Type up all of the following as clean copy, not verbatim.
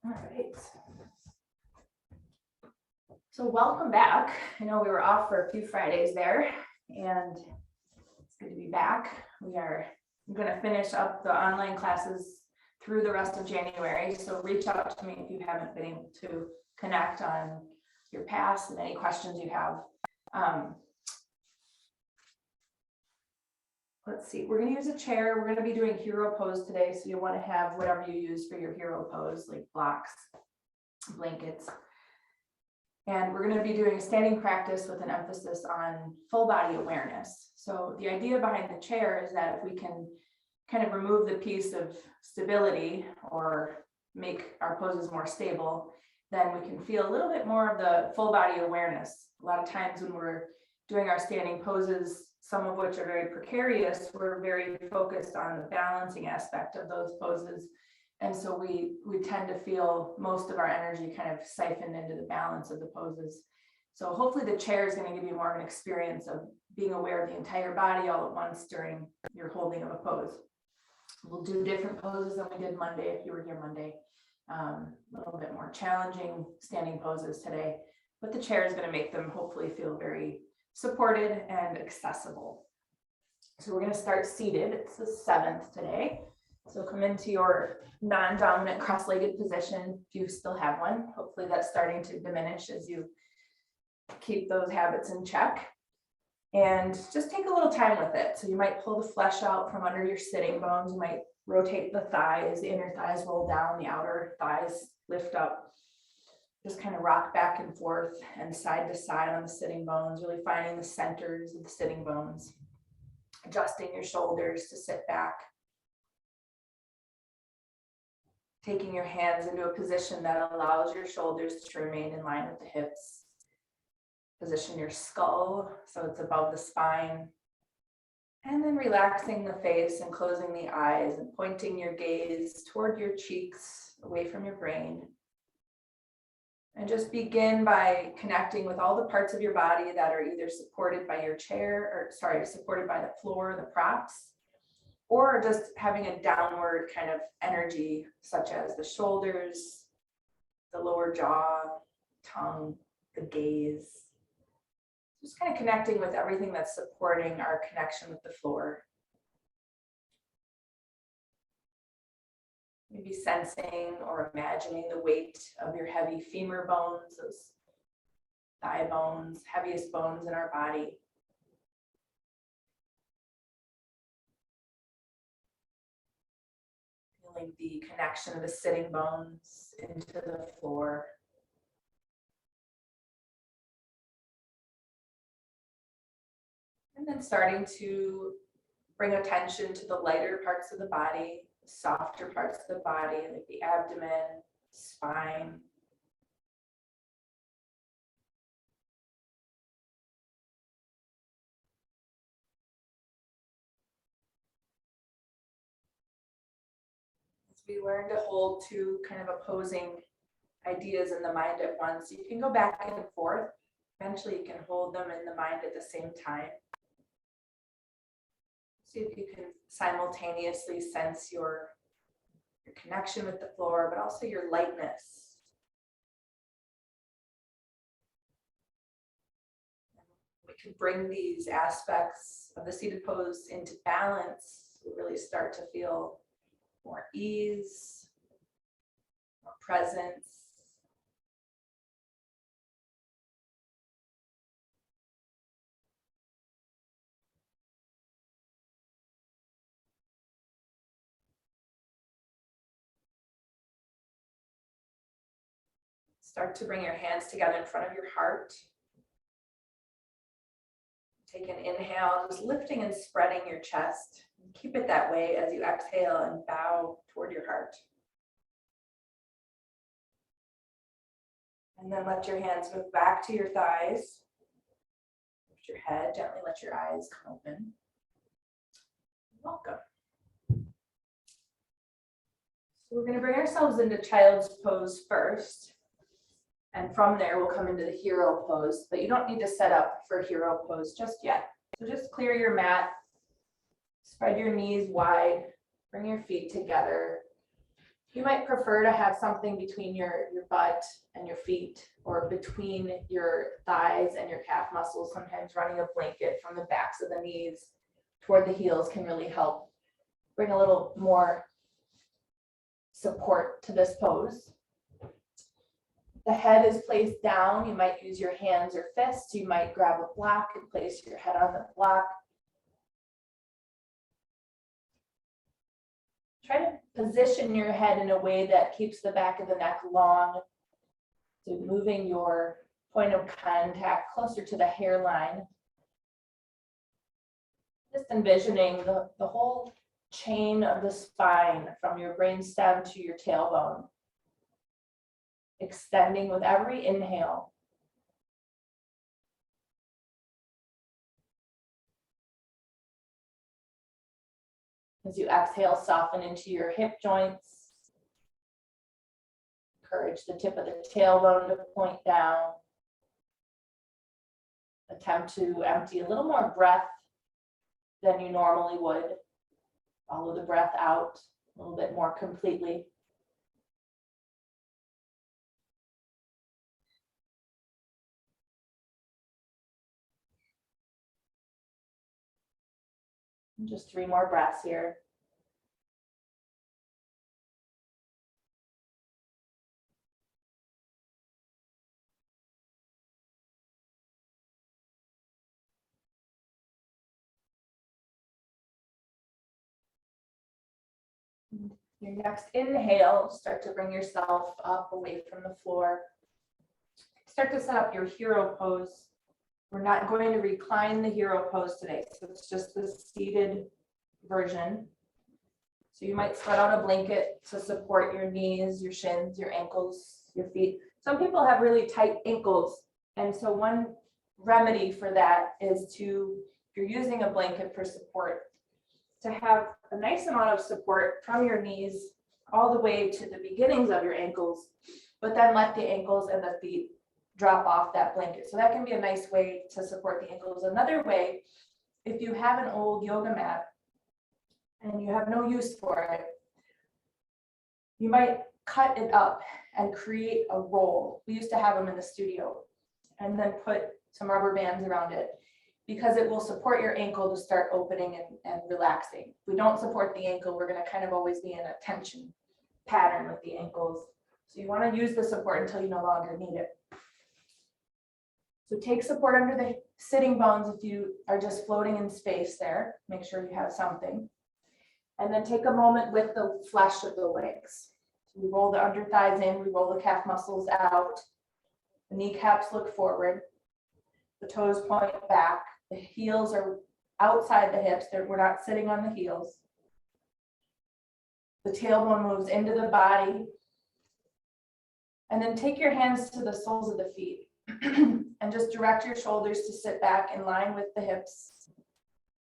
All right. So welcome back. I know we were off for a few Fridays there, and it's good to be back. We are going to finish up the online classes through the rest of January. So reach out to me if you haven't been able to connect on your past and any questions you have. Let's see, we're going to use a chair. We're going to be doing hero pose today. So you want to have whatever you use for your hero pose, like blocks, blankets. And we're going to be doing a standing practice with an emphasis on full body awareness. So the idea behind the chair is that if we can kind of remove the piece of stability or make our poses more stable, then we can feel a little bit more of the full body awareness. A lot of times when we're doing our standing poses, some of which are very precarious, we're very focused on the balancing aspect of those poses. And so we tend to feel most of our energy kind of siphoned into the balance of the poses. So hopefully the chair is going to give you more of an experience of being aware of the entire body all at once during your holding of a pose. We'll do different poses than we did Monday if you were here Monday. A little bit more challenging standing poses today, but the chair is going to make them hopefully feel very supported and accessible. So we're going to start seated. It's the 7th today. So come into your non-dominant cross-legged position if you still have one. Hopefully that's starting to diminish as you keep those habits in check. And just take a little time with it. So you might pull the flesh out from under your sitting bones. You might rotate the thighs, the inner thighs roll down, the outer thighs lift up. Just kind of rock back and forth and side to side on the sitting bones, really finding the centers of the sitting bones. Adjusting your shoulders to sit back. Taking your hands into a position that allows your shoulders to remain in line with the hips. Position your skull so it's above the spine. And then relaxing the face and closing the eyes and pointing your gaze toward your cheeks, away from your brain. And just begin by connecting with all the parts of your body that are either supported by your chair, supported by the floor, the props, or just having a downward kind of energy, such as the shoulders, the lower jaw, tongue, the gaze. Just kind of connecting with everything that's supporting our connection with the floor. Maybe sensing or imagining the weight of your heavy femur bones, those thigh bones, heaviest bones in our body. Feeling the connection of the sitting bones into the floor. And then starting to bring attention to the lighter parts of the body, the softer parts of the body, like the abdomen, spine. As we learn to hold two kind of opposing ideas in the mind at once, you can go back and forth. Eventually you can hold them in the mind at the same time. See if you can simultaneously sense your connection with the floor, but also your lightness. We can bring these aspects of the seated pose into balance. We really start to feel more ease, more presence. Start to bring your hands together in front of your heart. Take an inhale, just lifting and spreading your chest. Keep it that way as you exhale and bow toward your heart. And then let your hands move back to your thighs. Lift your head, gently let your eyes come open. Welcome. So we're going to bring ourselves into child's pose first. And from there, we'll come into the hero pose, but you don't need to set up for hero pose just yet. So just clear your mat, spread your knees wide, bring your feet together, You might prefer to have something between your butt and your feet, or between your thighs and your calf muscles. Sometimes running a blanket from the backs of the knees toward the heels can really help bring a little more support to this pose. The head is placed down. You might use your hands or fists. You might grab a block and place your head on the block. Try to position your head in a way that keeps the back of the neck long. So moving your point of contact closer to the hairline. Just envisioning the whole chain of the spine from your brainstem to your tailbone, extending with every inhale. As you exhale, soften into your hip joints. Encourage the tip of the tailbone to point down. Attempt to empty a little more breath than you normally would. Follow the breath out a little bit more completely. And just 3 more breaths here. Your next inhale, start to bring yourself up away from the floor. Start to set up your hero pose. We're not going to recline the hero pose today, so it's just the seated version. So you might spread out a blanket to support your knees, your shins, your ankles, your feet. Some people have really tight ankles, and so one remedy for that is to, if you're using a blanket for support, to have a nice amount of support from your knees all the way to the beginnings of your ankles, but then let the ankles and the feet drop off that blanket. So that can be a nice way to support the ankles. Another way, if you have an old yoga mat and you have no use for it, you might cut it up and create a roll. We used to have them in the studio, and then put some rubber bands around it, because it will support your ankle to start opening and relaxing. If we don't support the ankle, we're going to kind of always be in a tension pattern with the ankles. So you want to use the support until you no longer need it. So take support under the sitting bones if you are just floating in space there. Make sure you have something. And then take a moment with the flesh of the legs. So we roll the under thighs in, we roll the calf muscles out. The kneecaps look forward. The toes point back. The heels are outside the hips. We're not sitting on the heels. The tailbone moves into the body. And then take your hands to the soles of the feet and just direct your shoulders to sit back in line with the hips.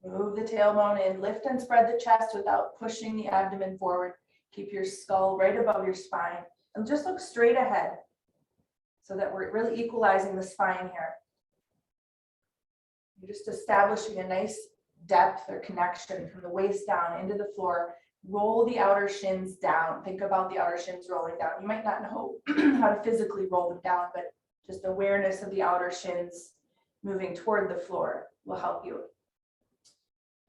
Move the tailbone in, lift and spread the chest without pushing the abdomen forward. Keep your skull right above your spine and just look straight ahead so that we're really equalizing the spine here. You're just establishing a nice depth or connection from the waist down into the floor. Roll the outer shins down. Think about the outer shins rolling down. You might not know how to physically roll them down, but just awareness of the outer shins moving toward the floor will help you.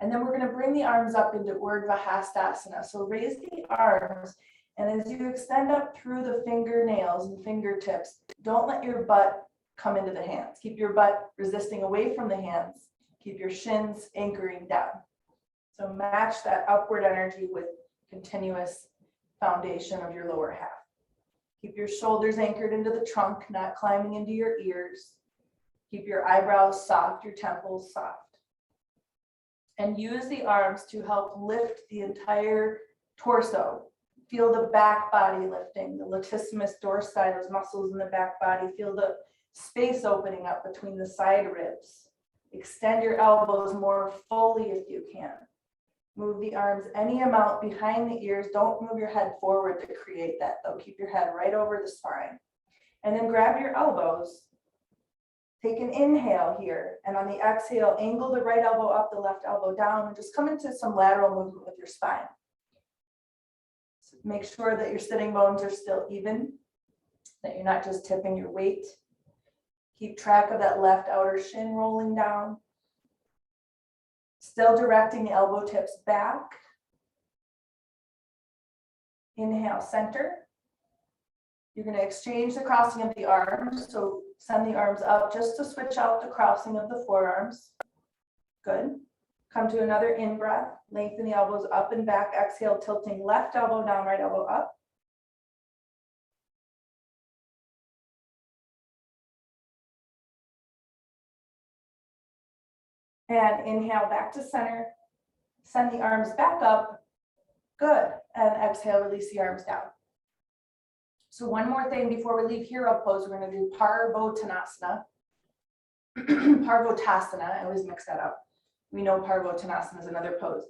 And then we're going to bring the arms up into Urdhva Hastasana. So raise the arms, and as you extend up through the fingernails and fingertips, don't let your butt come into the hands. Keep your butt resisting away from the hands. Keep your shins anchoring down. So match that upward energy with continuous foundation of your lower half. Keep your shoulders anchored into the trunk, not climbing into your ears. Keep your eyebrows soft, your temples soft. And use the arms to help lift the entire torso. Feel the back body lifting, the latissimus dorsi, those muscles in the back body. Feel the space opening up between the side ribs. Extend your elbows more fully if you can. Move the arms any amount behind the ears. Don't move your head forward to create that though. Keep your head right over the spine. And then grab your elbows. Take an inhale here. And on the exhale, angle the right elbow up, the left elbow down, and just come into some lateral movement with your spine. Make sure that your sitting bones are still even, that you're not just tipping your weight. Keep track of that left outer shin rolling down. Still directing the elbow tips back. Inhale, center. You're going to exchange the crossing of the arms. So send the arms up just to switch out the crossing of the forearms. Good. Come to another in-breath. Lengthen the elbows up and back. Exhale, tilting left elbow down, right elbow up. And inhale back to center. Send the arms back up. Good. And exhale, release the arms down. So one more thing before we leave hero pose, we're going to do Parvottanasana. Parvottasana, I always mix that up. We know Parvottanasana is another pose.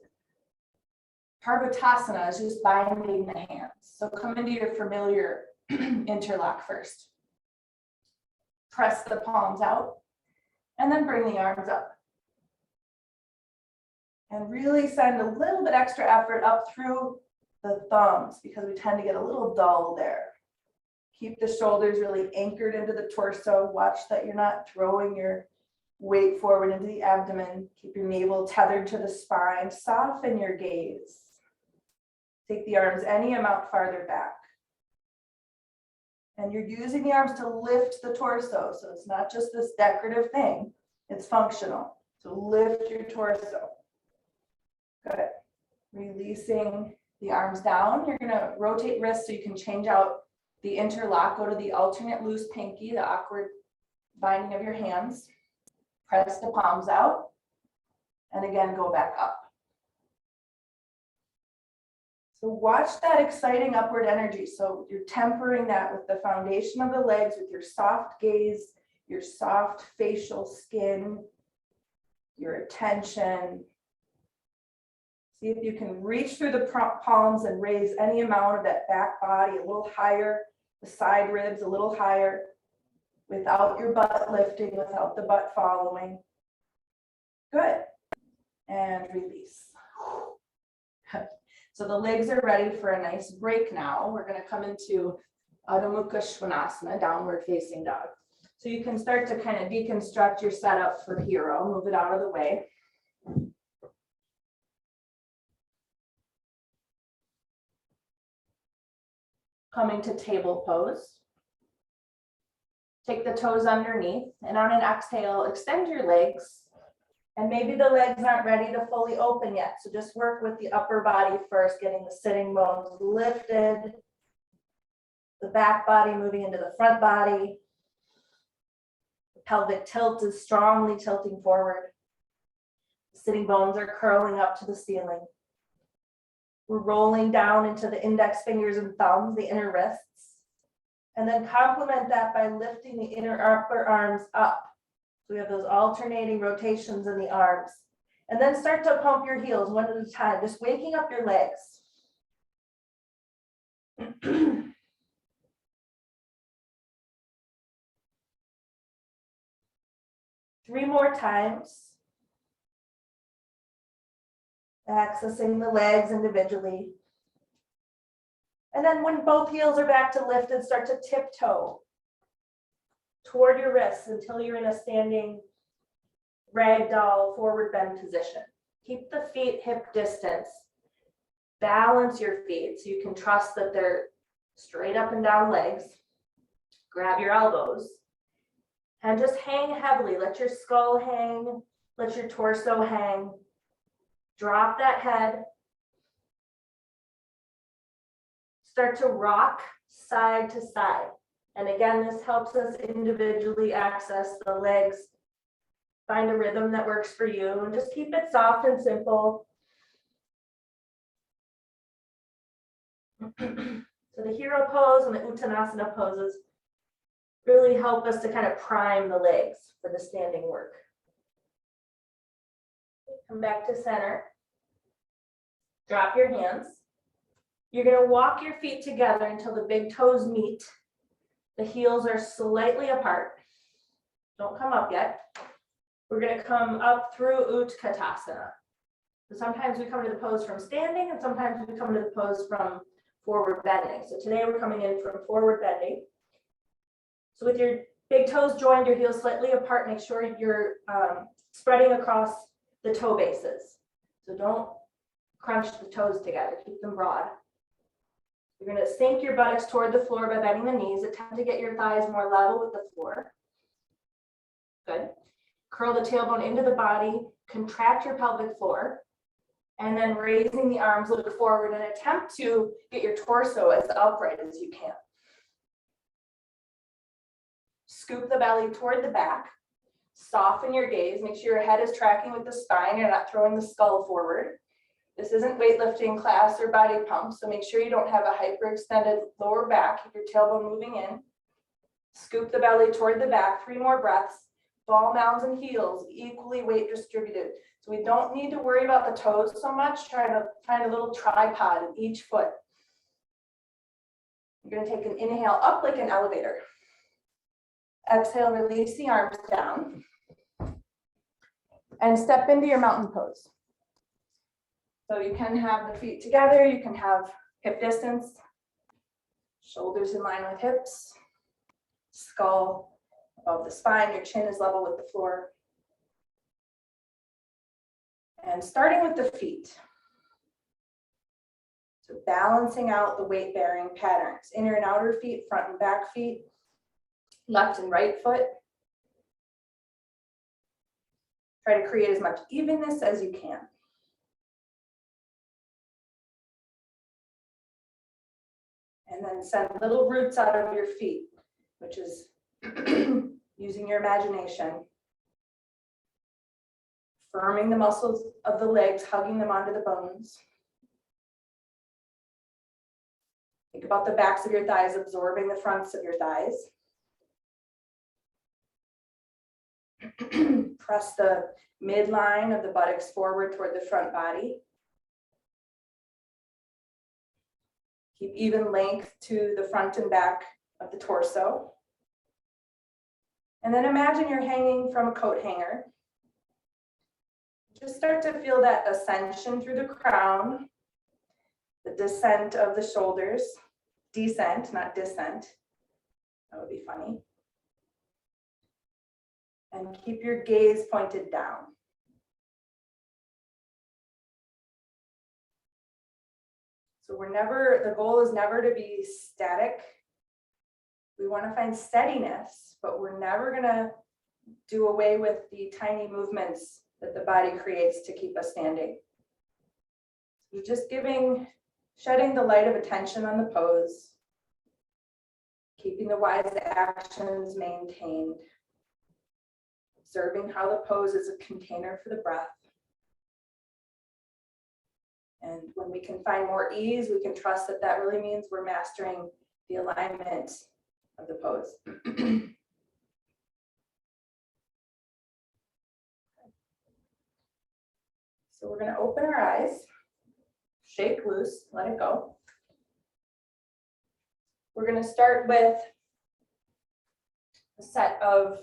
Parvottasana is just binding the hands. So come into your familiar interlock first. Press the palms out and then bring the arms up. And really send a little bit extra effort up through the thumbs because we tend to get a little dull there. Keep the shoulders really anchored into the torso. Watch that you're not throwing your weight forward into the abdomen. Keep your navel tethered to the spine. Soften your gaze. Take the arms any amount farther back. And you're using the arms to lift the torso. So it's not just this decorative thing. It's functional. So lift your torso. Good. Releasing the arms down. You're going to rotate wrists so you can change out the interlock. Go to the alternate loose pinky, the awkward binding of your hands. Press the palms out. And again, go back up. So watch that exciting upward energy. So you're tempering that with the foundation of the legs, with your soft gaze, your soft facial skin, your attention. See if you can reach through the palms and raise any amount of that back body a little higher, the side ribs a little higher, without your butt lifting, without the butt following. Good. And release. So the legs are ready for a nice break now. We're going to come into Adho Mukha Svanasana, downward facing dog. So you can start to kind of deconstruct your setup for hero, move it out of the way. Coming to table pose. Take the toes underneath, and on an exhale, extend your legs. And maybe the legs aren't ready to fully open yet. So just work with the upper body first, getting the sitting bones lifted, the back body moving into the front body. The pelvic tilt is strongly tilting forward. The sitting bones are curling up to the ceiling. We're rolling down into the index fingers and thumbs, the inner wrists. And then complement that by lifting the inner upper arms up. So we have those alternating rotations in the arms. And then start to pump your heels one at a time, just waking up your legs. 3 more times. Accessing the legs individually. And then when both heels are back to lifted, start to tiptoe toward your wrists until you're in a standing ragdoll forward bend position. Keep the feet hip distance. Balance your feet so you can trust that they're straight up and down legs. Grab your elbows and just hang heavily. Let your skull hang, let your torso hang. Drop that head. Start to rock side to side. And again, this helps us individually access the legs. Find a rhythm that works for you and just keep it soft and simple. So the hero pose and the Uttanasana poses really help us to kind of prime the legs for the standing work. Come back to center. Drop your hands. You're going to walk your feet together until the big toes meet. The heels are slightly apart. Don't come up yet. We're going to come up through Utkatasana. So sometimes we come to the pose from standing, and sometimes we come to the pose from forward bending. So today we're coming in from forward bending. So with your big toes joined, your heels slightly apart, make sure you're spreading across the toe bases. So don't crunch the toes together, keep them broad. You're going to sink your buttocks toward the floor by bending the knees. Attempt to get your thighs more level with the floor. Good. Curl the tailbone into the body, contract your pelvic floor, and then raising the arms, look forward and attempt to get your torso as upright as you can. Scoop the belly toward the back. Soften your gaze. Make sure your head is tracking with the spine. You're not throwing the skull forward. This isn't weightlifting class or body pump, so make sure you don't have a hyperextended lower back. Keep your tailbone moving in. Scoop the belly toward the back. 3 more breaths. Ball mounds and heels equally weight distributed. So we don't need to worry about the toes so much. Try to find a little tripod in each foot. You're going to take an inhale up like an elevator. Exhale, release the arms down. And step into your mountain pose. So you can have the feet together. You can have hip distance. Shoulders in line with hips. Skull above the spine, your chin is level with the floor. And starting with the feet. So balancing out the weight bearing patterns, inner and outer feet, front and back feet, left and right foot. Try to create as much evenness as you can. And then send little roots out of your feet, which is using your imagination, firming the muscles of the legs, hugging them onto the bones. Think about the backs of your thighs absorbing the fronts of your thighs. Press the midline of the buttocks forward toward the front body. Keep even length to the front and back of the torso. And then imagine you're hanging from a coat hanger. Just start to feel that ascension through the crown, the descent of the shoulders, descent, not descent. That would be funny. And keep your gaze pointed down. So the goal is never to be static. We want to find steadiness, but we're never going to do away with the tiny movements that the body creates to keep us standing. So just shedding the light of attention on the pose, keeping the wise actions maintained, observing how the pose is a container for the breath. And when we can find more ease, we can trust that that really means we're mastering the alignment of the pose. So we're going to open our eyes, shake loose, let it go. We're going to start with a set of,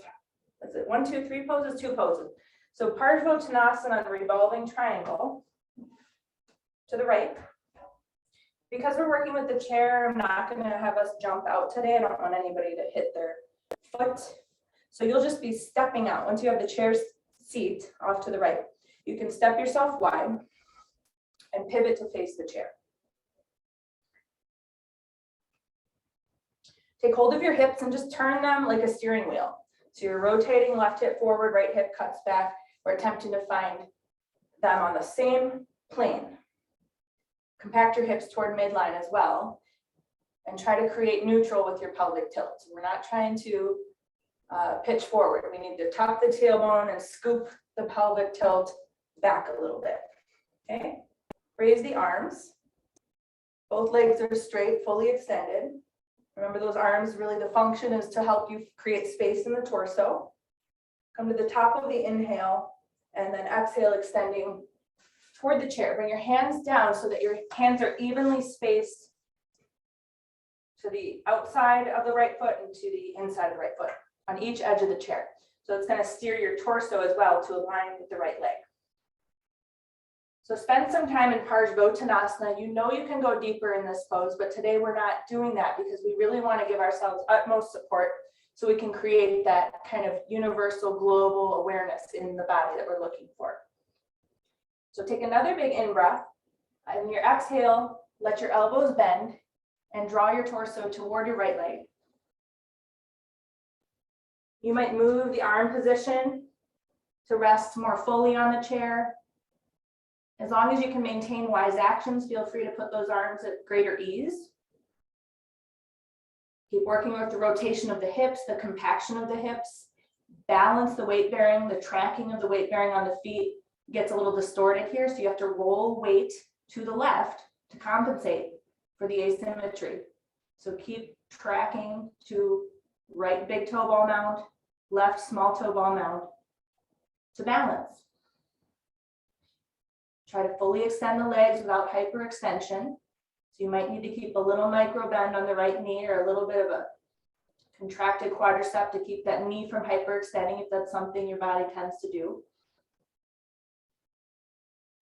1, 2, 3 poses, 2 poses. So Parsvottanasana on revolving triangle to the right. Because we're working with the chair, I'm not going to have us jump out today. I don't want anybody to hit their foot. So you'll just be stepping out. Once you have the chair seat off to the right, you can step yourself wide and pivot to face the chair. Take hold of your hips and just turn them like a steering wheel. So you're rotating left hip forward, right hip cuts back. We're attempting to find them on the same plane. Compact your hips toward midline as well, and try to create neutral with your pelvic tilt. We're not trying to pitch forward. We need to tuck the tailbone and scoop the pelvic tilt back a little bit. Okay, raise the arms. Both legs are straight, fully extended. Remember, those arms, really the function is to help you create space in the torso. Come to the top of the inhale, and then exhale, extending toward the chair. Bring your hands down so that your hands are evenly spaced to the outside of the right foot and to the inside of the right foot on each edge of the chair. So it's going to steer your torso as well to align with the right leg. So spend some time in Parsvottanasana. You know you can go deeper in this pose, but today we're not doing that because we really want to give ourselves utmost support so we can create that kind of universal global awareness in the body that we're looking for. So take another big in-breath. And your exhale, let your elbows bend and draw your torso toward your right leg. You might move the arm position to rest more fully on the chair. As long as you can maintain wise actions, feel free to put those arms at greater ease. Keep working with the rotation of the hips, the compaction of the hips. Balance the weight bearing, the tracking of the weight bearing on the feet gets a little distorted here, so you have to roll weight to the left to compensate for the asymmetry. So keep tracking to right big toe ball mound, left small toe ball mound to balance. Try to fully extend the legs without hyperextension. So you might need to keep a little micro bend on the right knee or a little bit of a contracted quadricep to keep that knee from hyperextending if that's something your body tends to do.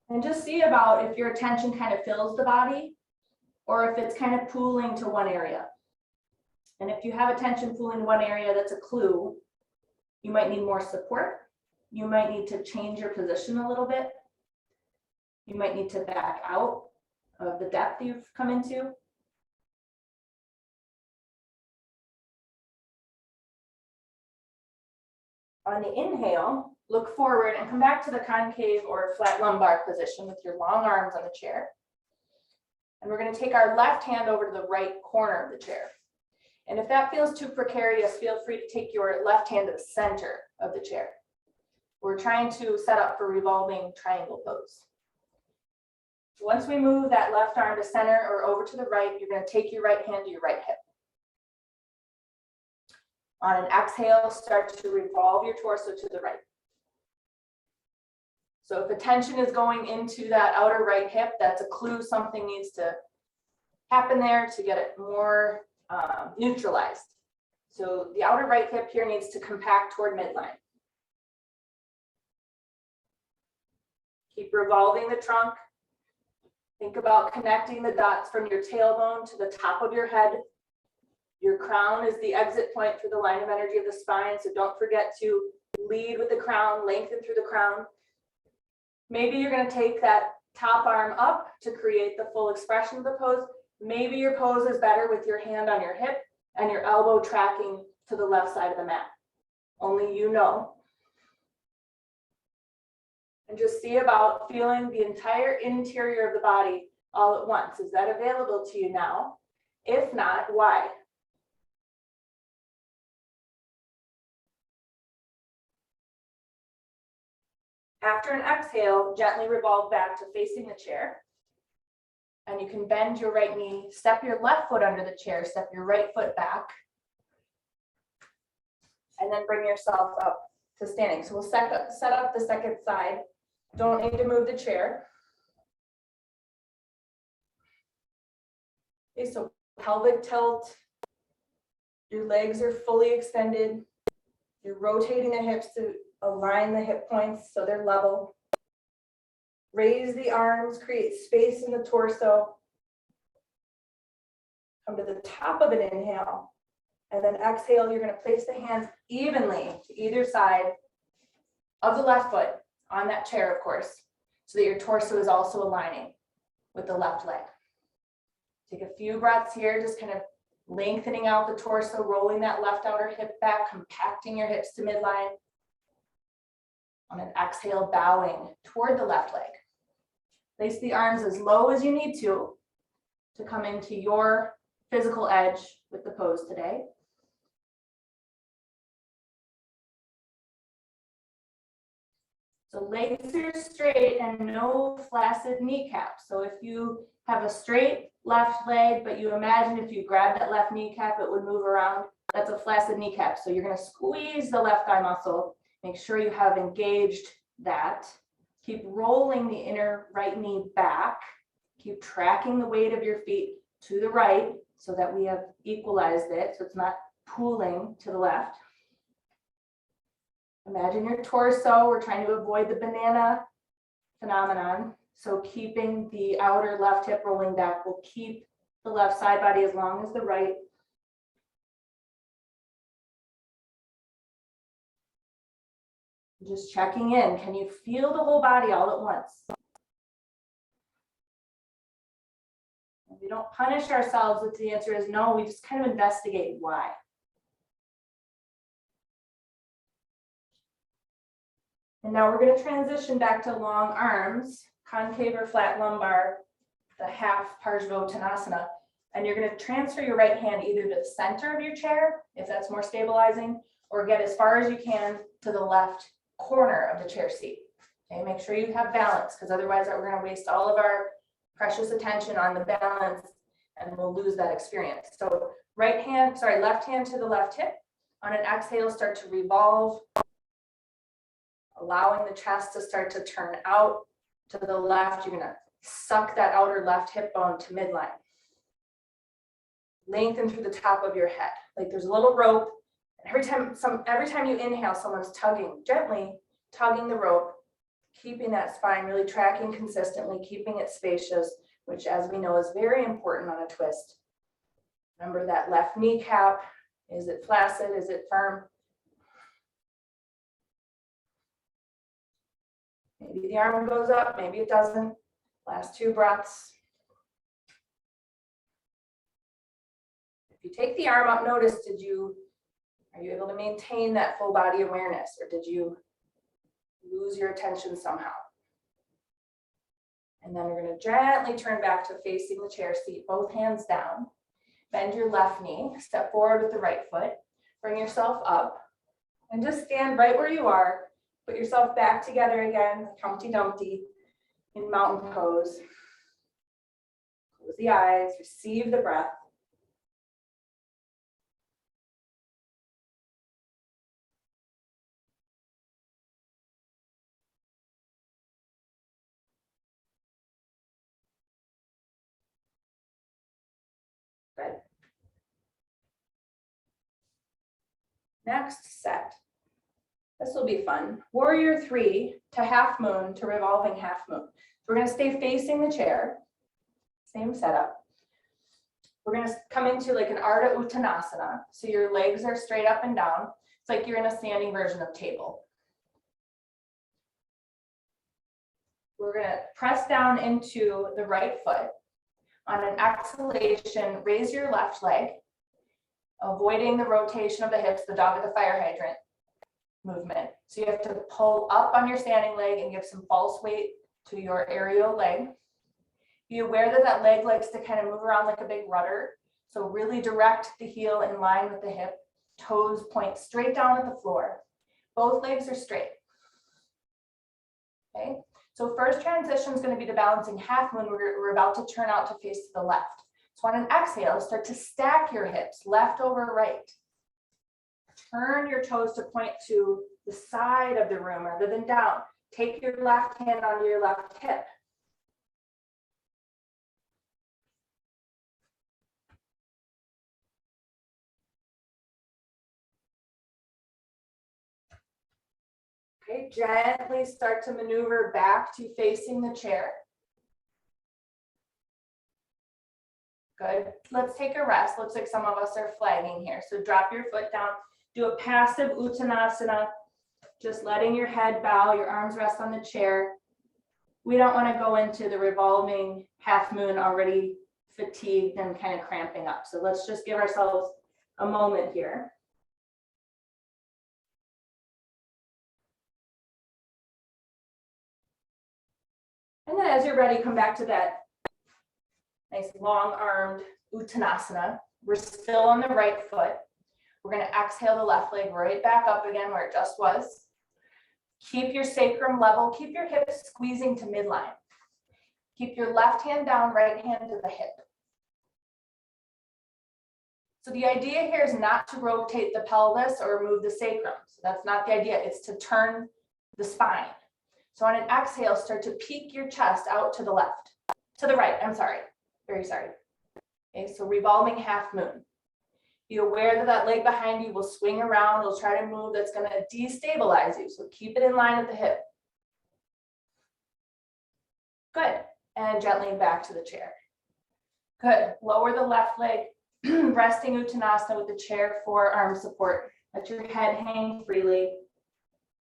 And just see about if your attention kind of fills the body or if it's kind of pooling to one area. And if you have attention pooling to one area, that's a clue. You might need more support. You might need to change your position a little bit. You might need to back out of the depth you've come into. On the inhale, look forward and come back to the concave or flat lumbar position with your long arms on the chair. And we're going to take our left hand over to the right corner of the chair. And if that feels too precarious, feel free to take your left hand to the center of the chair. We're trying to set up for revolving triangle pose. Once we move that left arm to center or over to the right, you're going to take your right hand to your right hip. On an exhale, start to revolve your torso to the right. So if attention is going into that outer right hip, that's a clue something needs to happen there to get it more neutralized. So the outer right hip here needs to compact toward midline. Keep revolving the trunk. Think about connecting the dots from your tailbone to the top of your head. Your crown is the exit point for the line of energy of the spine, so don't forget to lead with the crown, lengthen through the crown. Maybe you're going to take that top arm up to create the full expression of the pose. Maybe your pose is better with your hand on your hip and your elbow tracking to the left side of the mat. Only you know. And just see about feeling the entire interior of the body all at once. Is that available to you now? If not, why? After an exhale, gently revolve back to facing the chair. And you can bend your right knee, step your left foot under the chair, step your right foot back. And then bring yourself up to standing. So we'll set up the second side. Don't need to move the chair. Okay, so pelvic tilt. Your legs are fully extended. You're rotating the hips to align the hip points so they're level. Raise the arms, create space in the torso. Come to the top of an inhale. And then exhale, you're going to place the hands evenly to either side of the left foot on that chair, of course, so that your torso is also aligning with the left leg. Take a few breaths here, just kind of lengthening out the torso, rolling that left outer hip back, compacting your hips to midline. On an exhale, bowing toward the left leg. Place the arms as low as you need to come into your physical edge with the pose today. So legs are straight and no flaccid kneecap. So if you have a straight left leg, but you imagine if you grab that left kneecap, it would move around, that's a flaccid kneecap. So you're going to squeeze the left thigh muscle. Make sure you have engaged that. Keep rolling the inner right knee back. Keep tracking the weight of your feet to the right so that we have equalized it, so it's not pooling to the left. Imagine your torso. We're trying to avoid the banana phenomenon. So keeping the outer left hip rolling back will keep the left side body as long as the right. Just checking in. Can you feel the whole body all at once? We don't punish ourselves if the answer is no, we just kind of investigate why. And now we're going to transition back to long arms, concave or flat lumbar, the half Parsvottanasana. And you're going to transfer your right hand either to the center of your chair, if that's more stabilizing, or get as far as you can to the left corner of the chair seat. Okay, make sure you have balance, because otherwise we're going to waste all of our precious attention on the balance and we'll lose that experience. So left hand to the left hip. On an exhale, start to revolve, allowing the chest to start to turn out to the left. You're going to suck that outer left hip bone to midline. Lengthen through the top of your head. Like there's a little rope. Every time you inhale, someone's gently tugging the rope, keeping that spine really tracking consistently, keeping it spacious, which as we know is very important on a twist. Remember that left kneecap. Is it flaccid? Is it firm? Maybe the arm goes up, maybe it doesn't. Last 2 breaths. If you take the arm up, notice, are you able to maintain that full body awareness, or did you lose your attention somehow? And then we're going to gently turn back to facing the chair seat, both hands down. Bend your left knee, step forward with the right foot, bring yourself up, and just stand right where you are. Put yourself back together again, Humpty Dumpty, in mountain pose. Close the eyes, receive the breath. Good. Next set. This will be fun. Warrior 3 to half moon to revolving half moon. We're going to stay facing the chair. Same setup. We're going to come into like an Ardha Uttanasana. So your legs are straight up and down. It's like you're in a standing version of table. We're going to press down into the right foot. On an exhalation, raise your left leg, avoiding the rotation of the hips, the dog at the fire hydrant movement. So you have to pull up on your standing leg and give some false weight to your aerial leg. Be aware that that leg likes to kind of move around like a big rudder. So really direct the heel in line with the hip. Toes point straight down at the floor. Both legs are straight. Okay. So first transition is going to be the balancing half moon. We're about to turn out to face to the left. So on an exhale, start to stack your hips, left over right. Turn your toes to point to the side of the room rather than down. Take your left hand onto your left hip. Okay, gently start to maneuver back to facing the chair. Good. Let's take a rest. Looks like some of us are flagging here. So drop your foot down. Do a passive Uttanasana. Just letting your head bow, your arms rest on the chair. We don't want to go into the revolving half moon already fatigued and kind of cramping up. So let's just give ourselves a moment here. And then as you're ready, come back to that nice long-armed Uttanasana. We're still on the right foot. We're going to exhale the left leg right back up again where it just was. Keep your sacrum level. Keep your hips squeezing to midline. Keep your left hand down, right hand to the hip. So the idea here is not to rotate the pelvis or move the sacrum. So that's not the idea. It's to turn the spine. So on an exhale, start to peek your chest out to the left, to the right. I'm sorry. Very sorry. Okay, so revolving half moon. Be aware that that leg behind you will swing around. It'll try to move. That's going to destabilize you. So keep it in line at the hip. Good. And gently back to the chair. Good. Lower the left leg, resting Uttanasana with the chair forearm support. Let your head hang freely.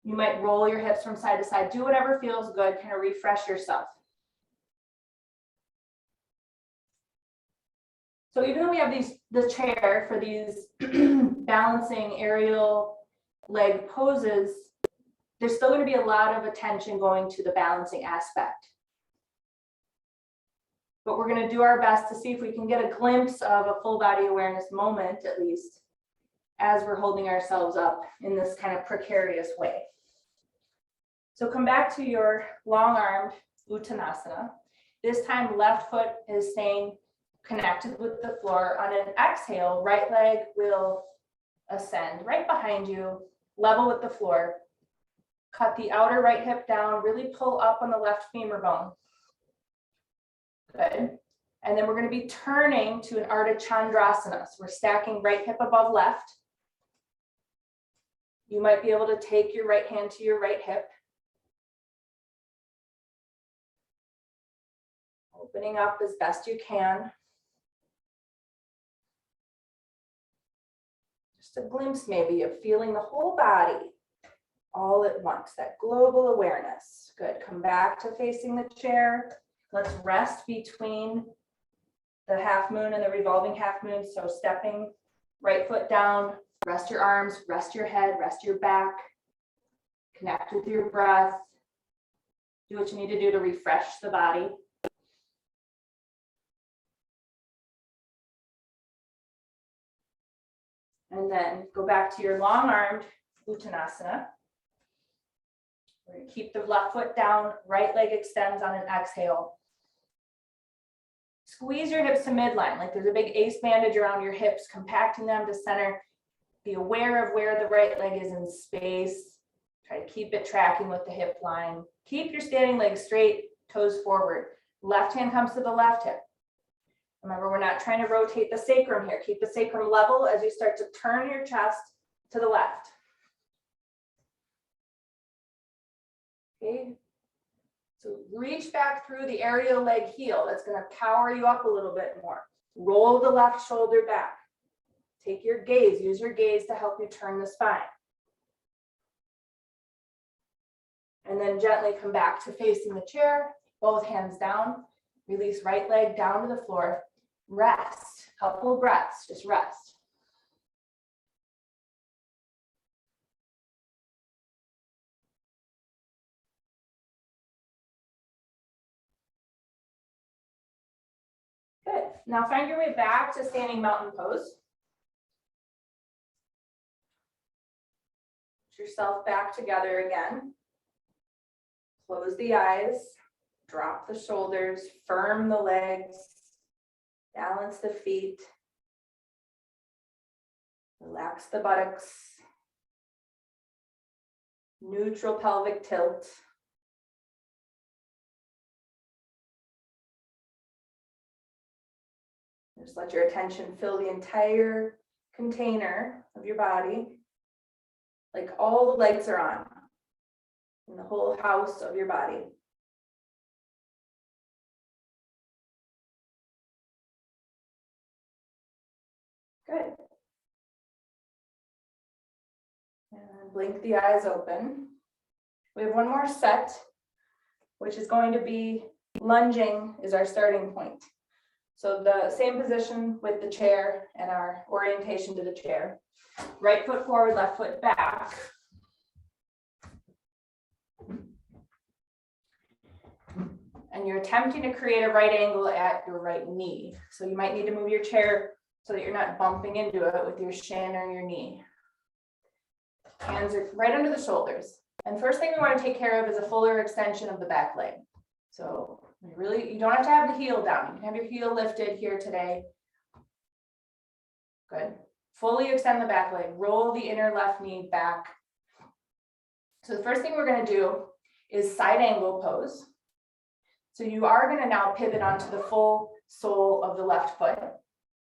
You might roll your hips from side to side. Do whatever feels good. Kind of refresh yourself. So even though we have the chair for these balancing aerial leg poses, there's still going to be a lot of attention going to the balancing aspect. But we're going to do our best to see if we can get a glimpse of a full body awareness moment, at least, as we're holding ourselves up in this kind of precarious way. So come back to your long-armed Uttanasana. This time, left foot is staying connected with the floor. On an exhale, right leg will ascend right behind you, level with the floor. Cut the outer right hip down, really pull up on the left femur bone. Good. And then we're going to be turning to an Ardha Chandrasana. So we're stacking right hip above left. You might be able to take your right hand to your right hip. Opening up as best you can. Just a glimpse maybe of feeling the whole body all at once, that global awareness. Good. Come back to facing the chair. Let's rest between the half moon and the revolving half moon. So stepping right foot down, rest your arms, rest your head, rest your back, connect with your breath. Do what you need to do to refresh the body. And then go back to your long-armed Uttanasana. We're going to keep the left foot down, right leg extends on an exhale. Squeeze your hips to midline, like there's a big ace bandage around your hips, compacting them to center. Be aware of where the right leg is in space. Try to keep it tracking with the hip line. Keep your standing leg straight, toes forward. Left hand comes to the left hip. Remember, we're not trying to rotate the sacrum here. Keep the sacrum level as you start to turn your chest to the left. Okay, so reach back through the aerial leg heel. That's going to power you up a little bit more. Roll the left shoulder back. Take your gaze, use your gaze to help you turn the spine. And then gently come back to facing the chair, both hands down. Release right leg down to the floor. Rest, couple breaths, just rest. Good. Now find your way back to standing mountain pose. Put yourself back together again. Close the eyes, drop the shoulders, firm the legs, balance the feet, relax the buttocks, neutral pelvic tilt. Just let your attention fill the entire container of your body, like all the lights are on in the whole house of your body. Good. And blink the eyes open. We have one more set, which is going to be lunging is our starting point. So the same position with the chair and our orientation to the chair. Right foot forward, left foot back. And you're attempting to create a right angle at your right knee. So you might need to move your chair so that you're not bumping into it with your shin or your knee. Hands are right under the shoulders. And first thing we want to take care of is a fuller extension of the back leg. So you don't have to have the heel down. You can have your heel lifted here today. Good. Fully extend the back leg. Roll the inner left knee back. So the first thing we're going to do is side angle pose. So you are going to now pivot onto the full sole of the left foot.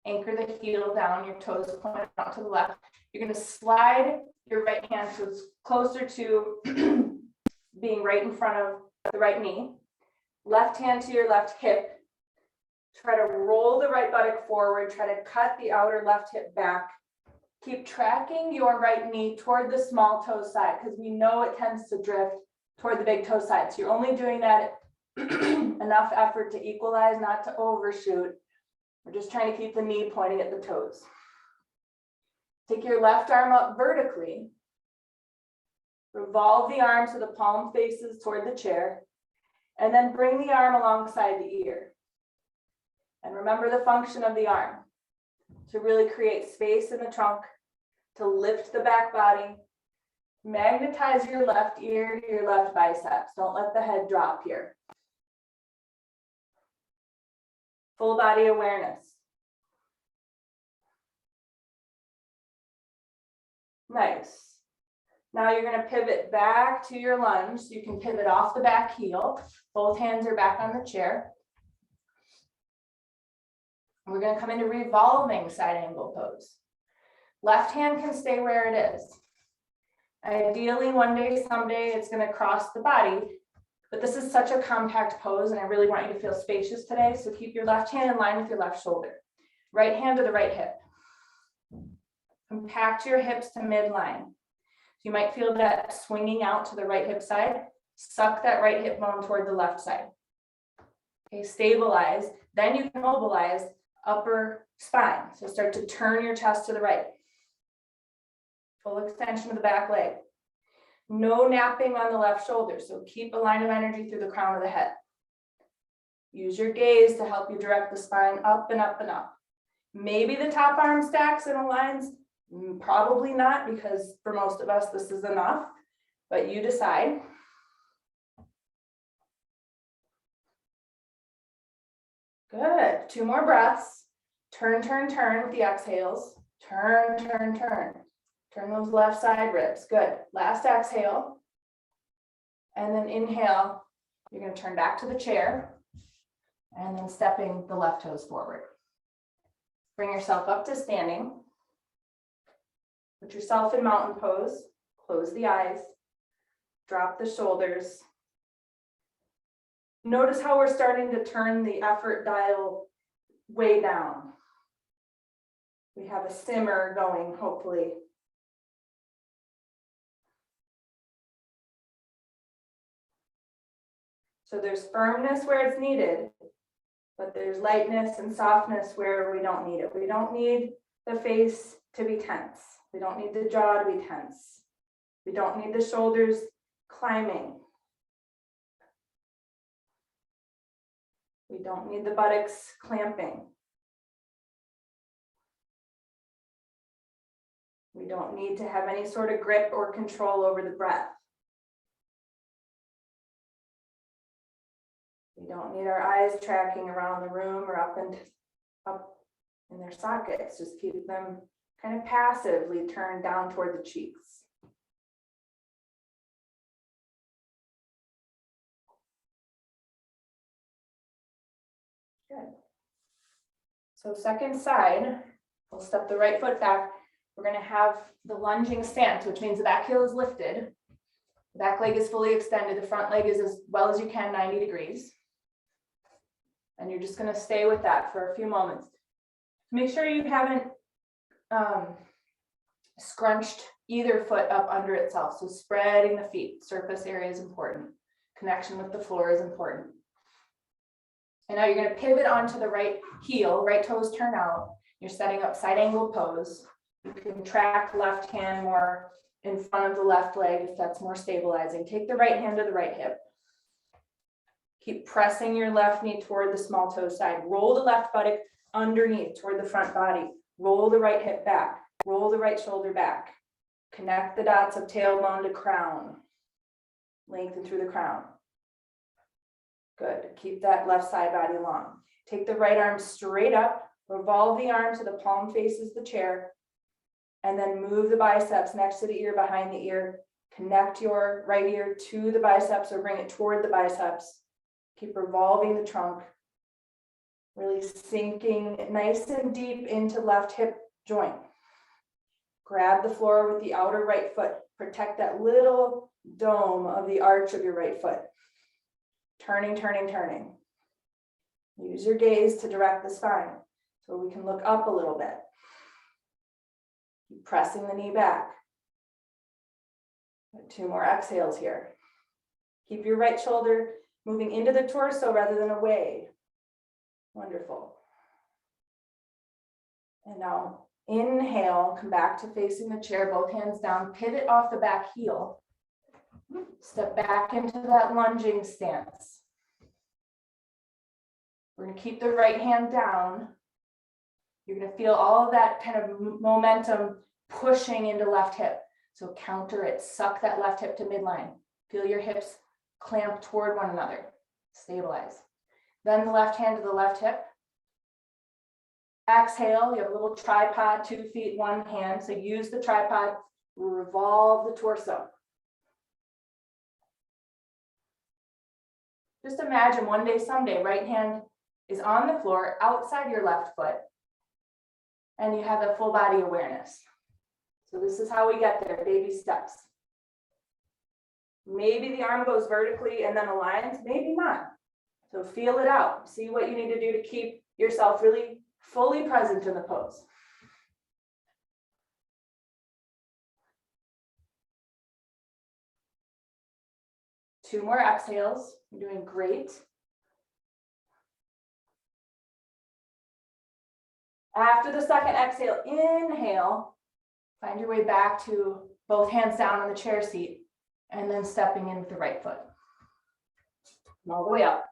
Anchor the heel down, your toes point out to the left. You're going to slide your right hand so it's closer to being right in front of the right knee. Left hand to your left hip. Try to roll the right buttock forward. Try to cut the outer left hip back. Keep tracking your right knee toward the small toe side because we know it tends to drift toward the big toe side. So you're only doing that enough effort to equalize, not to overshoot. We're just trying to keep the knee pointing at the toes. Take your left arm up vertically. Revolve the arm so the palm faces toward the chair. And then bring the arm alongside the ear. And remember the function of the arm. To really create space in the trunk, to lift the back body. Magnetize your left ear to your left biceps. Don't let the head drop here. Full body awareness. Nice. Now you're going to pivot back to your lunge. So you can pivot off the back heel. Both hands are back on the chair. We're going to come into revolving side angle pose. Left hand can stay where it is. Ideally, one day, someday, it's going to cross the body. But this is such a compact pose, and I really want you to feel spacious today. So keep your left hand in line with your left shoulder. Right hand to the right hip. Compact your hips to midline. You might feel that swinging out to the right hip side. Suck that right hip bone toward the left side. Okay, stabilize. Then you can mobilize upper spine. So start to turn your chest to the right. Full extension of the back leg. No napping on the left shoulder. So keep a line of energy through the crown of the head. Use your gaze to help you direct the spine up and up and up. Maybe the top arm stacks and aligns. Probably not, because for most of us, this is enough, but you decide. Good. 2 more breaths. Turn, turn, turn with the exhales. Turn, turn, turn. Turn those left side ribs. Good. Last exhale. And then inhale. You're going to turn back to the chair and then stepping the left toes forward. Bring yourself up to standing. Put yourself in mountain pose. Close the eyes. Drop the shoulders. Notice how we're starting to turn the effort dial way down. We have a simmer going, hopefully. So there's firmness where it's needed, but there's lightness and softness where we don't need it. We don't need the face to be tense. We don't need the jaw to be tense. We don't need the shoulders climbing. We don't need the buttocks clamping. We don't need to have any sort of grip or control over the breath. We don't need our eyes tracking around the room or up in their sockets. Just keep them kind of passively turned down toward the cheeks. Good. So second side, we'll step the right foot back. We're going to have the lunging stance, which means the back heel is lifted. The back leg is fully extended. The front leg is as well as you can, 90 degrees. And you're just going to stay with that for a few moments. Make sure you haven't scrunched either foot up under itself. So spreading the feet, surface area is important. Connection with the floor is important. And now you're going to pivot onto the right heel, right toes turn out. You're setting up side angle pose. You can track left hand more in front of the left leg if that's more stabilizing. Take the right hand to the right hip. Keep pressing your left knee toward the small toe side. Roll the left buttock underneath toward the front body. Roll the right hip back. Roll the right shoulder back. Connect the dots of tailbone to crown. Lengthen through the crown. Good. Keep that left side body long. Take the right arm straight up. Revolve the arm so the palm faces the chair. And then move the biceps next to the ear, behind the ear. Connect your right ear to the biceps or bring it toward the biceps. Keep revolving the trunk. Really sinking nice and deep into left hip joint. Grab the floor with the outer right foot. Protect that little dome of the arch of your right foot. Turning, turning, turning. Use your gaze to direct the spine so we can look up a little bit. Keep pressing the knee back. 2 more exhales here. Keep your right shoulder moving into the torso rather than away. Wonderful. And now inhale, come back to facing the chair, both hands down, pivot off the back heel. Step back into that lunging stance. We're going to keep the right hand down. You're going to feel all of that kind of momentum pushing into left hip. So counter it, suck that left hip to midline. Feel your hips clamp toward one another. Stabilize. Then the left hand to the left hip. Exhale, you have a little tripod, 2 feet, 1 hand. So use the tripod, revolve the torso. Just imagine one day, someday, right hand is on the floor outside your left foot, and you have a full body awareness. So this is how we get there, baby steps. Maybe the arm goes vertically and then aligns, maybe not. So feel it out. See what you need to do to keep yourself really fully present in the pose. Two more exhales. You're doing great. After the second exhale, inhale, find your way back to both hands down on the chair seat, and then stepping in with the right foot. And all the way up.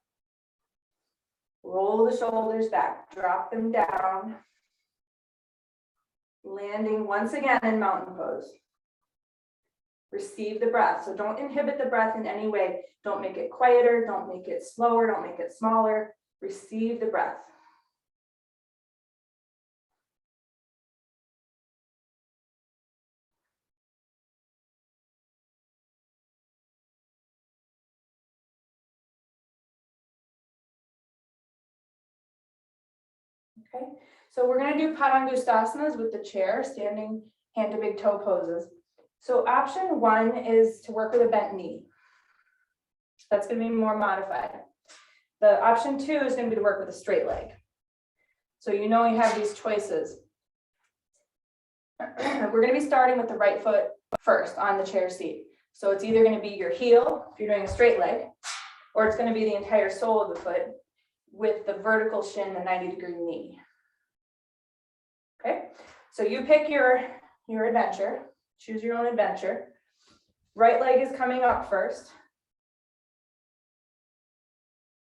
Roll the shoulders back, drop them down. Landing once again in mountain pose. Receive the breath. So don't inhibit the breath in any way. Don't make it quieter, don't make it slower, don't make it smaller. Receive the breath. Okay, so we're going to do Padangusthasana with the chair, standing hand to big toe poses. So option 1 is to work with a bent knee. That's going to be more modified. The option 2 is going to be to work with a straight leg. So you know you have these choices. We're going to be starting with the right foot first on the chair seat. So it's either going to be your heel if you're doing a straight leg, or it's going to be the entire sole of the foot with the vertical shin, the 90-degree knee. Okay, so you pick your adventure, choose your own adventure. Right leg is coming up first.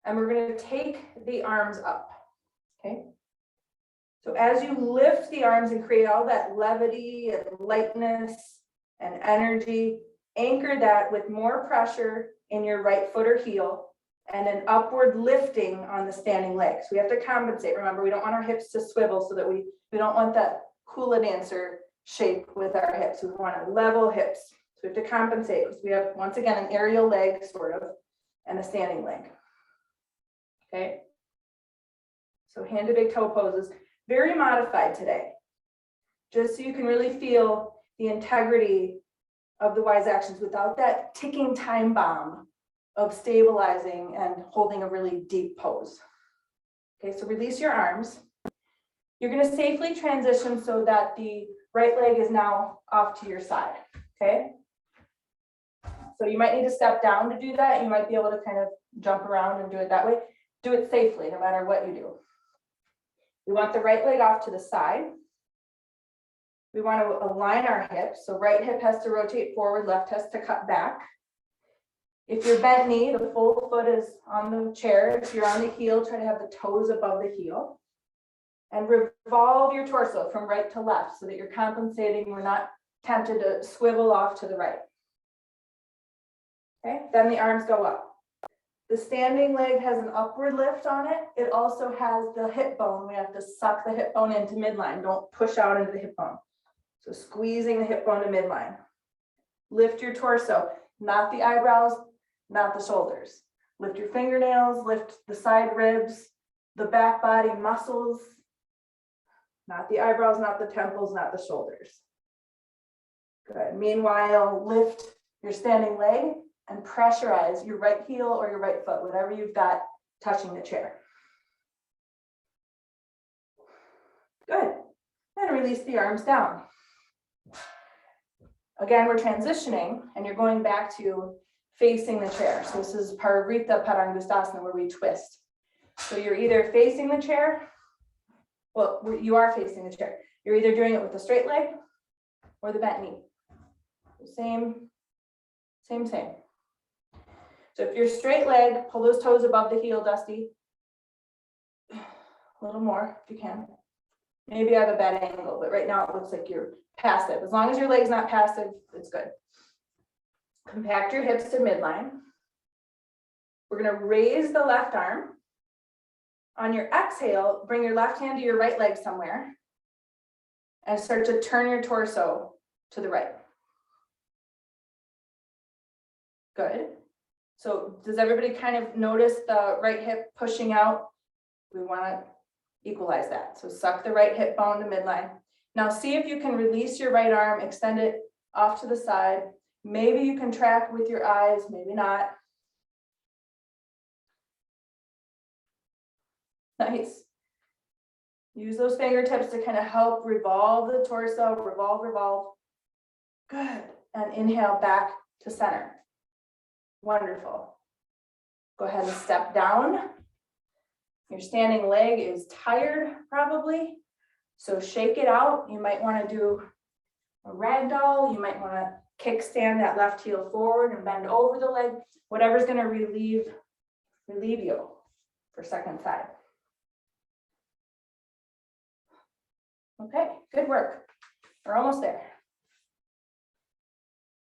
And we're going to take the arms up. Okay, so as you lift the arms and create all that levity and lightness and energy, anchor that with more pressure in your right foot or heel and an upward lifting on the standing leg. So we have to compensate. Remember, we don't want our hips to swivel, so that we don't want that hula dancer shape with our hips. We want to level hips. So we have to compensate because we have, once again, an aerial leg sort of and a standing leg. Okay. So hand to big toe poses, very modified today, just so you can really feel the integrity of the wise actions without that ticking time bomb of stabilizing and holding a really deep pose. Okay, so release your arms. You're going to safely transition so that the right leg is now off to your side. Okay, so you might need to step down to do that. You might be able to kind of jump around and do it that way. Do it safely, no matter what you do. We want the right leg off to the side. We want to align our hips. So right hip has to rotate forward, left has to cut back. If you're bent knee, the full foot is on the chair. If you're on the heel, try to have the toes above the heel. And revolve your torso from right to left so that you're compensating. We're not tempted to swivel off to the right. Okay, then the arms go up. The standing leg has an upward lift on it. It also has the hip bone. We have to suck the hip bone into midline. Don't push out into the hip bone. So squeezing the hip bone to midline. Lift your torso, not the eyebrows, not the shoulders. Lift your fingernails, lift the side ribs, the back body muscles, not the eyebrows, not the temples, not the shoulders. Good. Meanwhile, lift your standing leg and pressurize your right heel or your right foot, whatever you've got touching the chair. Good. And release the arms down. Again, we're transitioning and you're going back to facing the chair. So this is Parivrita Padangusthasana, where we twist. So you're either facing the chair, well, you are facing the chair. You're either doing it with the straight leg or the bent knee. Same. So if you're straight leg, pull those toes above the heel, Dusty. A little more if you can. Maybe I have a bad angle, but right now it looks like you're passive. As long as your leg's not passive, it's good. Compact your hips to midline. We're going to raise the left arm. On your exhale, bring your left hand to your right leg somewhere and start to turn your torso to the right. Good. So does everybody kind of notice the right hip pushing out? We want to equalize that. So suck the right hip bone to midline. Now see if you can release your right arm, extend it off to the side. Maybe you can track with your eyes, maybe not. Nice. Use those fingertips to kind of help revolve the torso, revolve. Good. And inhale back to center. Wonderful. Go ahead and step down. Your standing leg is tired probably, so shake it out. You might want to do a ragdoll. You might want to kickstand that left heel forward and bend over the leg. Whatever's going to relieve you for second side. Okay, good work. We're almost there.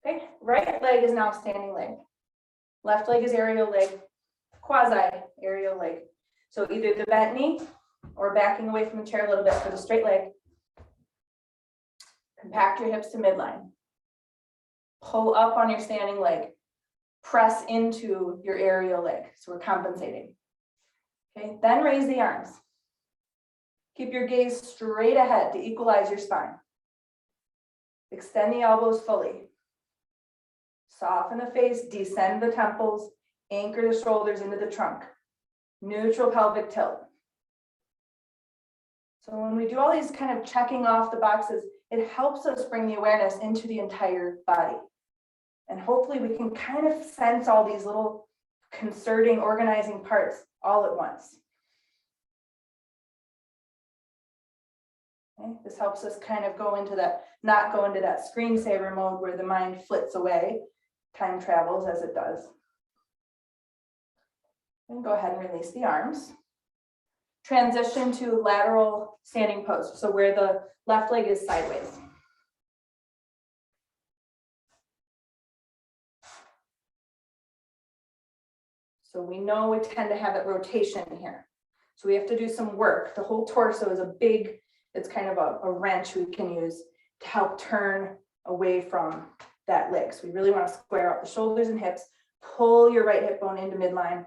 Okay, right leg is now standing leg. Left leg is aerial leg, quasi aerial leg. So either the bent knee or backing away from the chair a little bit for the straight leg. Compact your hips to midline. Pull up on your standing leg. Press into your aerial leg. So we're compensating. Okay, then raise the arms. Keep your gaze straight ahead to equalize your spine. Extend the elbows fully. Soften the face, descend the temples, anchor the shoulders into the trunk. Neutral pelvic tilt. So when we do all these kind of checking off the boxes, it helps us bring the awareness into the entire body. And hopefully we can kind of sense all these little concerting, organizing parts all at once. Okay, this helps us kind of go into that, not go into that screensaver mode where the mind flits away, time travels as it does. And go ahead and release the arms. Transition to lateral standing pose. So where the left leg is sideways. So we know we tend to have that rotation here. So we have to do some work. The whole torso is a big, it's kind of a wrench we can use to help turn away from that leg. So we really want to square out the shoulders and hips. Pull your right hip bone into midline.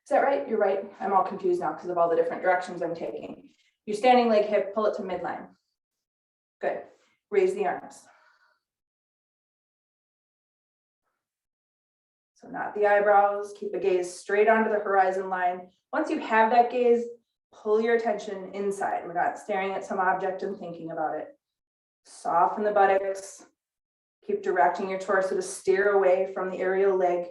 Is that right? You're right. I'm all confused now because of all the different directions I'm taking. Your standing leg hip, pull it to midline. Good. Raise the arms. So not the eyebrows. Keep a gaze straight onto the horizon line. Once you have that gaze, pull your attention inside. We're not staring at some object and thinking about it. Soften the buttocks. Keep directing your torso to steer away from the aerial leg.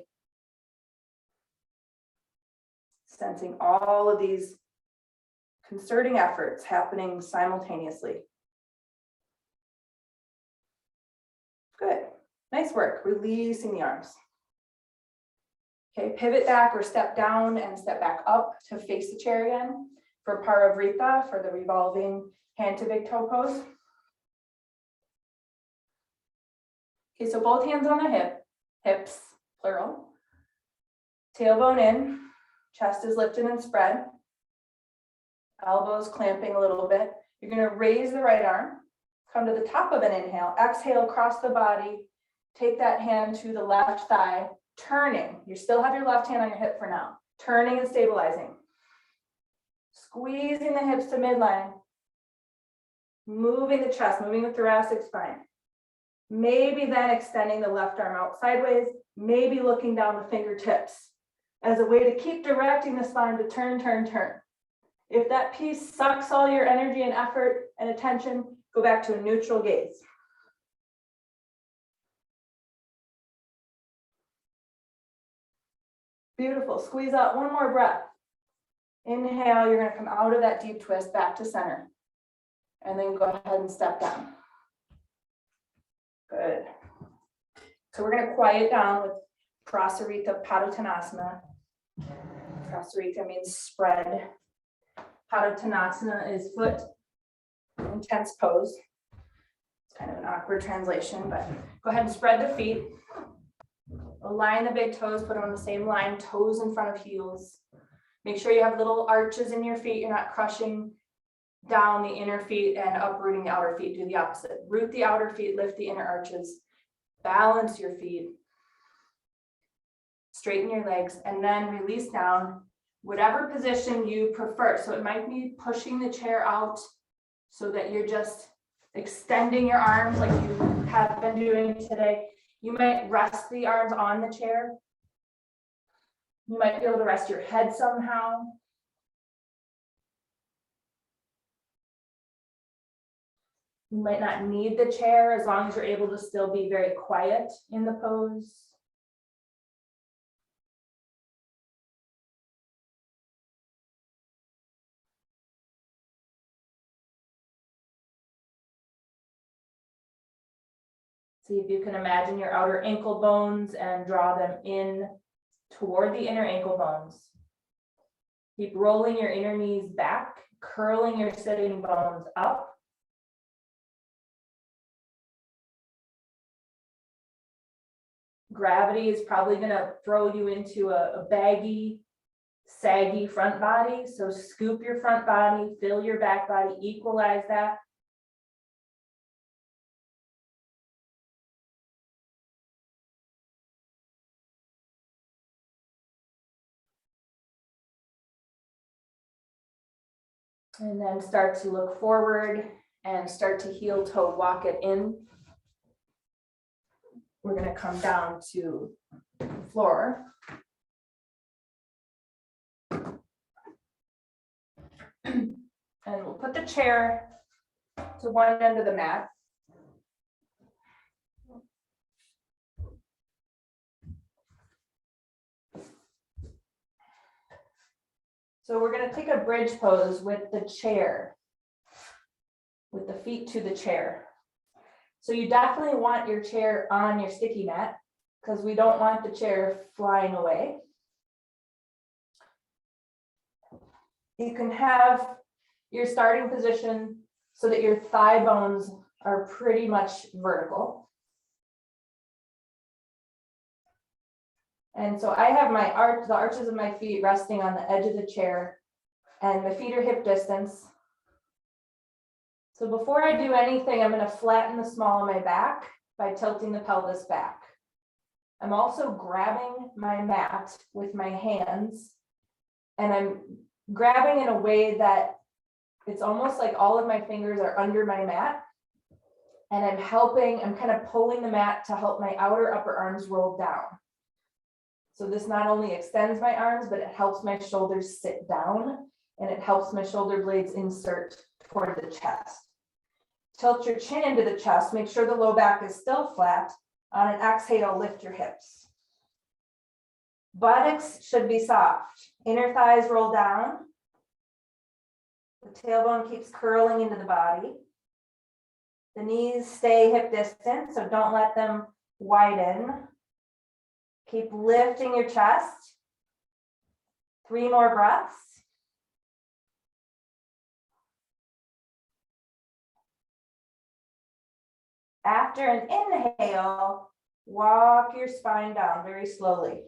Sensing all of these concerting efforts happening simultaneously. Good. Nice work. Releasing the arms. Okay, pivot back or step down and step back up to face the chair again for Parivrita, for the revolving hand to big toe pose. Okay, so both hands on the hips, plural. Tailbone in. Chest is lifted and spread. Elbows clamping a little bit. You're going to raise the right arm. Come to the top of an inhale. Exhale, cross the body. Take that hand to the left thigh. Turning. You still have your left hand on your hip for now. Turning and stabilizing. Squeezing the hips to midline. Moving the chest, moving the thoracic spine. Maybe then extending the left arm out sideways, maybe looking down the fingertips as a way to keep directing the spine to turn, turn, turn. If that piece sucks all your energy and effort and attention, go back to a neutral gaze. Beautiful. Squeeze out one more breath. Inhale, you're going to come out of that deep twist back to center. And then go ahead and step down. Good. So we're going to quiet down with Prasarita Padottanasana. Prasarita means spread. Padottanasana is foot intense pose. It's kind of an awkward translation, but go ahead and spread the feet. Align the big toes, put them on the same line, toes in front of heels. Make sure you have little arches in your feet. You're not crushing down the inner feet and uprooting the outer feet. Do the opposite. Root the outer feet, lift the inner arches, balance your feet, straighten your legs, and then release down, whatever position you prefer. So it might be pushing the chair out so that you're just extending your arms like you have been doing today. You might rest the arms on the chair. You might be able to rest your head somehow. You might not need the chair as long as you're able to still be very quiet in the pose. See if you can imagine your outer ankle bones and draw them in toward the inner ankle bones. Keep rolling your inner knees back, curling your sitting bones up. Gravity is probably going to throw you into a baggy, saggy front body. So scoop your front body, fill your back body, equalize that. And then start to look forward and start to heel toe walk it in. We're going to come down to the floor. And we'll put the chair to one end of the mat. So we're going to take a bridge pose with the chair, with the feet to the chair. So you definitely want your chair on your sticky mat because we don't want the chair flying away. You can have your starting position so that your thigh bones are pretty much vertical. And so I have my the arches of my feet resting on the edge of the chair, and my feet are hip distance. So before I do anything, I'm going to flatten the small of my back by tilting the pelvis back. I'm also grabbing my mat with my hands, and I'm grabbing in a way that it's almost like all of my fingers are under my mat, and I'm kind of pulling the mat to help my outer upper arms roll down. So this not only extends my arms, but it helps my shoulders sit down, and it helps my shoulder blades insert toward the chest. Tilt your chin into the chest. Make sure the low back is still flat. On an exhale, lift your hips. Buttocks should be soft. Inner thighs roll down. The tailbone keeps curling into the body. The knees stay hip distance, so don't let them widen. Keep lifting your chest. 3 more breaths. After an inhale, walk your spine down very slowly.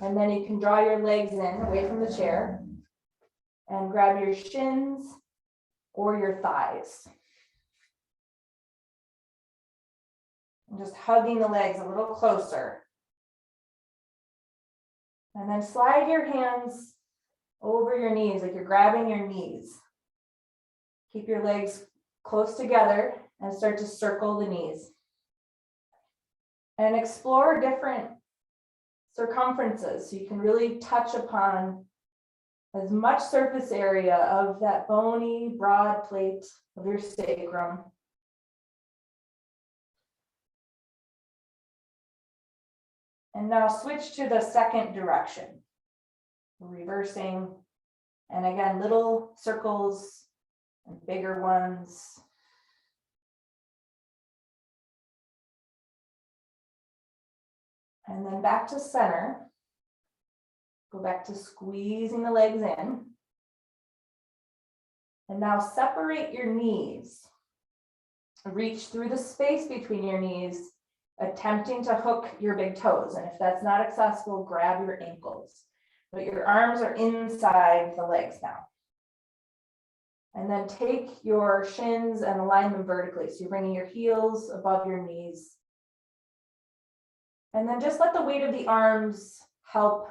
And then you can draw your legs in away from the chair and grab your shins or your thighs. And just hugging the legs a little closer. And then slide your hands over your knees like you're grabbing your knees. Keep your legs close together and start to circle the knees. And explore different circumferences so you can really touch upon as much surface area of that bony, broad plate of your sacrum. And now switch to the second direction. Reversing. And again, little circles and bigger ones. And then back to center. Go back to squeezing the legs in. And now separate your knees. Reach through the space between your knees, attempting to hook your big toes. And if that's not accessible, grab your ankles. But your arms are inside the legs now. And then take your shins and align them vertically. So you're bringing your heels above your knees. And then just let the weight of the arms help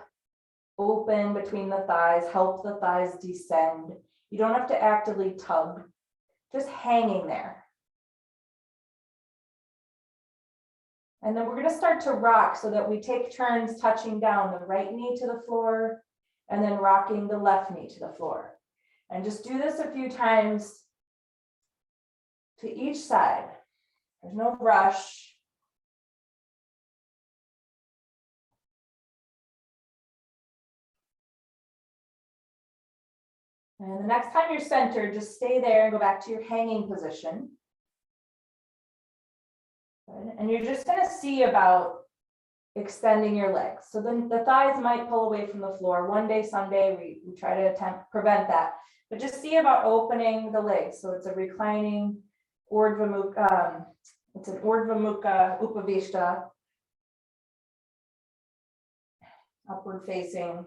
open between the thighs, help the thighs descend. You don't have to actively tug, just hanging there. And then we're going to start to rock so that we take turns touching down the right knee to the floor and then rocking the left knee to the floor. And just do this a few times to each side. There's no rush. And the next time you're centered, just stay there and go back to your hanging position. Good. And you're just going to see about extending your legs. So then the thighs might pull away from the floor. One day, someday, we try to prevent that. But just see about opening the legs. So it's a reclining Urdhva Mukha, it's an Urdhva Mukha Upavishta, upward facing,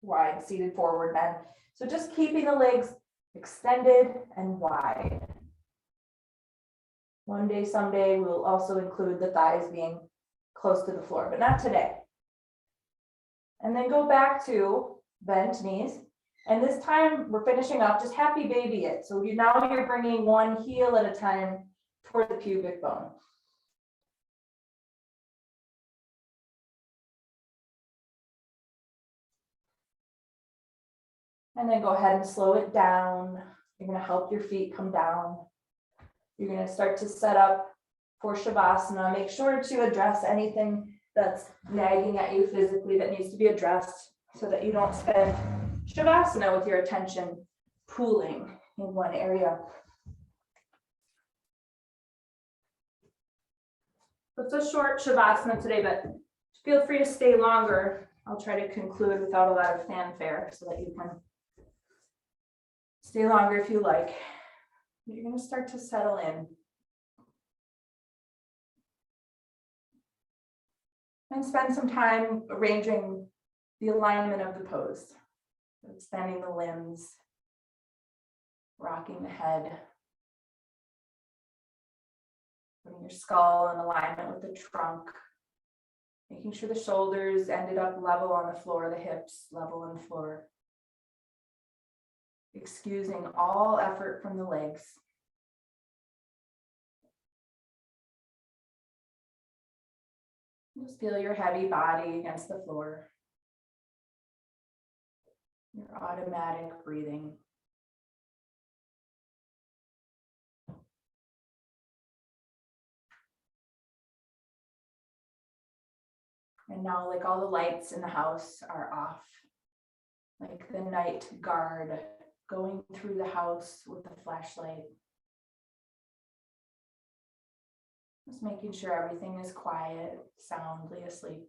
wide, seated forward bend. So just keeping the legs extended and wide. One day, someday, we'll also include the thighs being close to the floor, but not today. And then go back to bent knees. And this time we're finishing up, just happy baby it. So now you're bringing one heel at a time toward the pubic bone. And then go ahead and slow it down. You're going to help your feet come down. You're going to start to set up for Shavasana. Make sure to address anything that's nagging at you physically that needs to be addressed so that you don't spend Shavasana with your attention pooling in one area. It's a short Shavasana today, but feel free to stay longer. I'll try to conclude without a lot of fanfare so that you can stay longer if you like. You're going to start to settle in. And spend some time arranging the alignment of the pose. Extending the limbs, rocking the head, putting your skull in alignment with the trunk, making sure the shoulders ended up level on the floor, the hips level on the floor. Excusing all effort from the legs. Just feel your heavy body against the floor. Your automatic breathing. And now, like all the lights in the house are off, like the night guard going through the house with the flashlight. Just making sure everything is quiet, soundly asleep.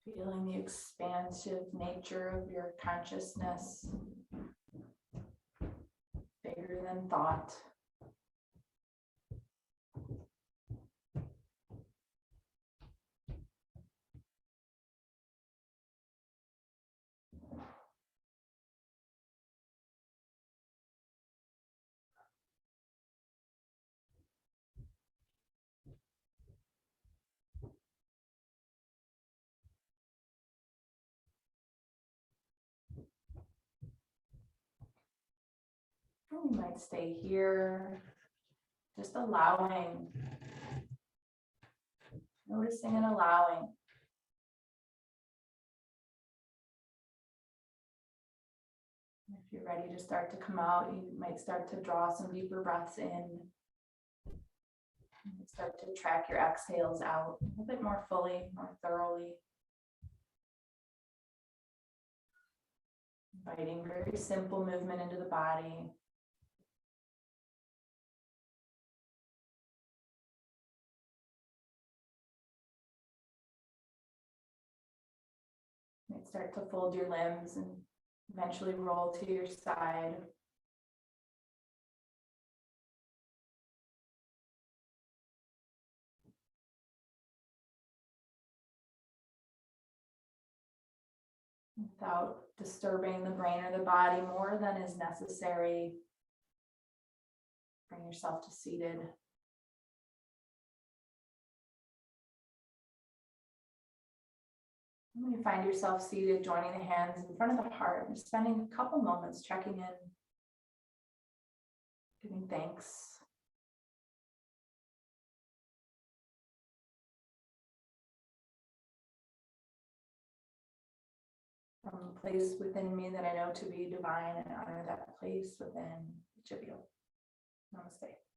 Feeling the expansive nature of your consciousness, bigger than thought. We might stay here, just allowing, noticing and allowing. If you're ready to start to come out, you might start to draw some deeper breaths in. And start to track your exhales out a little bit more fully, more thoroughly. Inviting very simple movement into the body. You might start to fold your limbs and eventually roll to your side. Without disturbing the brain or the body more than is necessary. Bring yourself to seated. When you find yourself seated, joining the hands in front of the heart, and spending a couple moments checking in, giving thanks. From a place within me that I know to be divine, and honor that place within each of you. Namaste.